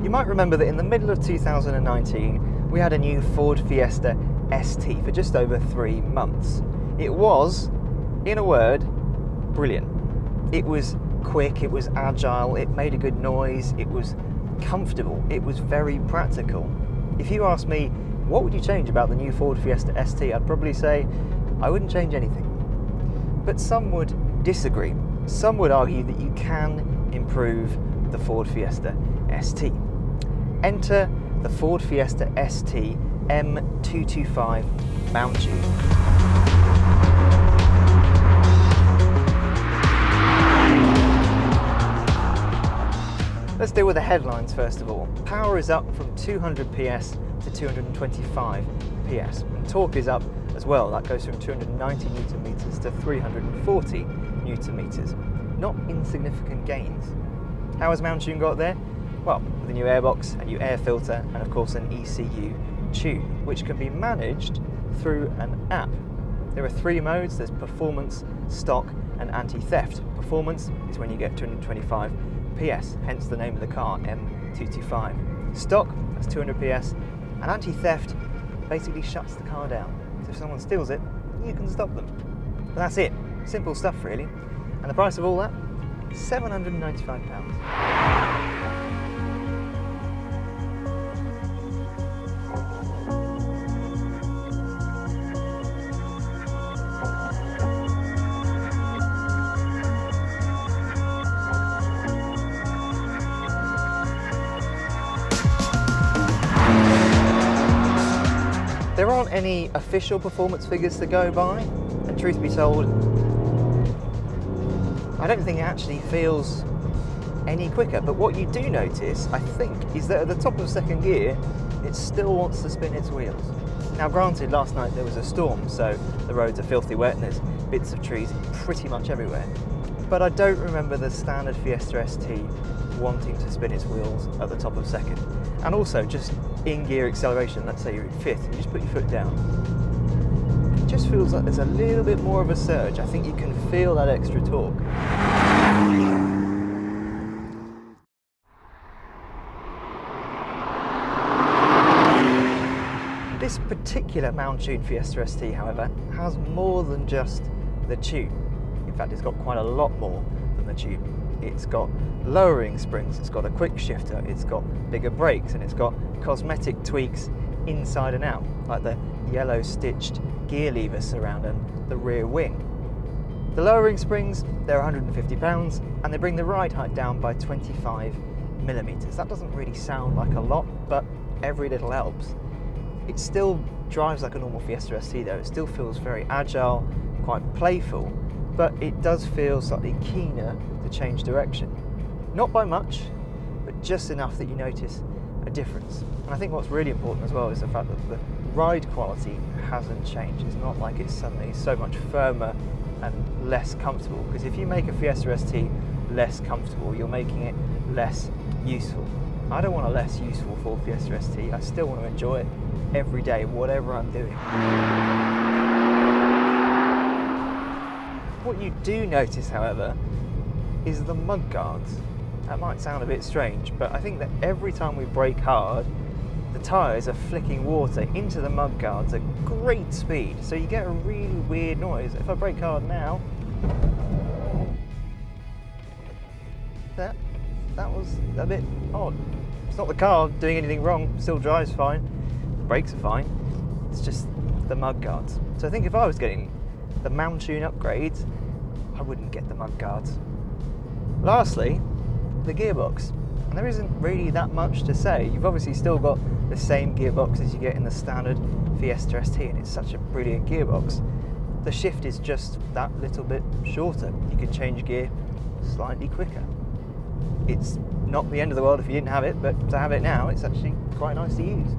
You might remember that in the middle of 2019 we had a new Ford Fiesta ST for just over 3 months. It was, in a word, brilliant. It was quick, it was agile, it made a good noise, it was comfortable, it was very practical. If you ask me, what would you change about the new Ford Fiesta ST? I'd probably say, I wouldn't change anything. But some would disagree. Some would argue that you can improve the Ford Fiesta ST. Enter the Ford Fiesta ST M225 Mountune. Let's deal with the headlines first of all. Power is up from 200 PS to 225 PS. And torque is up as well. That goes from 290 Newton meters to 340 Newton meters. Not insignificant gains. How has Mountune got there? Well, with a new airbox, a new air filter, and of course an ECU tune, which can be managed through an app. There are 3 modes. There's performance, stock, and anti-theft. Performance is when you get 225 PS, hence the name of the car, M225. Stock, that's 200 PS, and anti-theft basically shuts the car down. So if someone steals it, you can stop them. But that's it. Simple stuff, really. And the price of all that? £795. There aren't any official performance figures to go by, and truth be told, I don't think it actually feels any quicker. But what you do notice, I think, is that at the top of second gear, it still wants to spin its wheels. Now granted, last night there was a storm, so the roads are filthy wet and there's bits of trees pretty much everywhere. But I don't remember the standard Fiesta ST wanting to spin its wheels at the top of second. And also just in gear acceleration, let's say you're in 5th, and you just put your foot down. It just feels like there's a little bit more of a surge. I think you can feel that extra torque. This particular Mountune Fiesta ST, however, has more than just the tune. In fact, it's got quite a lot more than the tune. It's got lowering springs, it's got a quick shifter, it's got bigger brakes, and it's got cosmetic tweaks inside and out, like the yellow stitched gear lever surrounding the rear wing. The lowering springs, they're £150, and they bring the ride height down by 25mm. That doesn't really sound like a lot, but every little helps. It still drives like a normal Fiesta ST though. It still feels very agile, quite playful, but it does feel slightly keener to change direction. Not by much, but just enough that you notice a difference. And I think what's really important as well is the fact that the ride quality hasn't changed. It's not like it's suddenly so much firmer and less comfortable, because if you make a Fiesta ST less comfortable, you're making it less useful. I don't want a less useful Ford Fiesta ST. I still want to enjoy it every day, whatever I'm doing. What you do notice, however, is the mud guards. That might sound a bit strange, but I think that every time we brake hard, the tyres are flicking water into the mud guards at great speed, so you get a really weird noise. If I brake hard now, that was a bit odd. It's not the car doing anything wrong, still drives fine, the brakes are fine, it's just the mud guards. So I think if I was getting the Mountune upgrades, I wouldn't get the mud guards. Lastly, the gearbox. And there isn't really that much to say. You've obviously still got the same gearbox as you get in the standard Fiesta ST, and it's such a brilliant gearbox. The shift is just that little bit shorter. You can change gear slightly quicker. It's not the end of the world if you didn't have it, but to have it now, it's actually quite nice to use.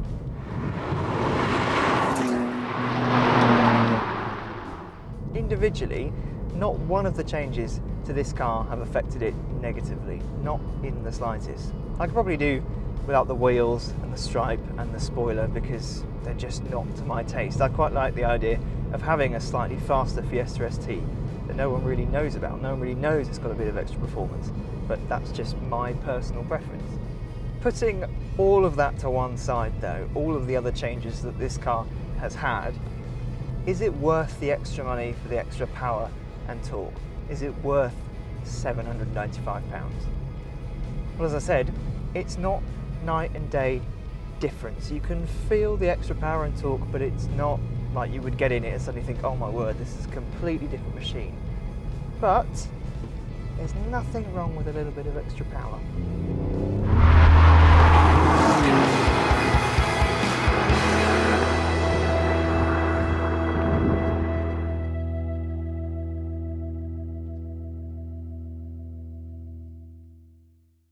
Individually, not one of the changes to this car have affected it negatively, not in the slightest. I could probably do without the wheels and the stripe and the spoiler because they're just not to my taste. I quite like the idea of having a slightly faster Fiesta ST that no one really knows about. No one really knows it's got a bit of extra performance, but that's just my personal preference. Putting all of that to one side though, all of the other changes that this car has had, is it worth the extra money for the extra power and torque? Is it worth £795? Well, as I said, it's not night and day difference. You can feel the extra power and torque, but it's not like you would get in it and suddenly think, oh my word, this is a completely different machine. But there's nothing wrong with a little bit of extra power.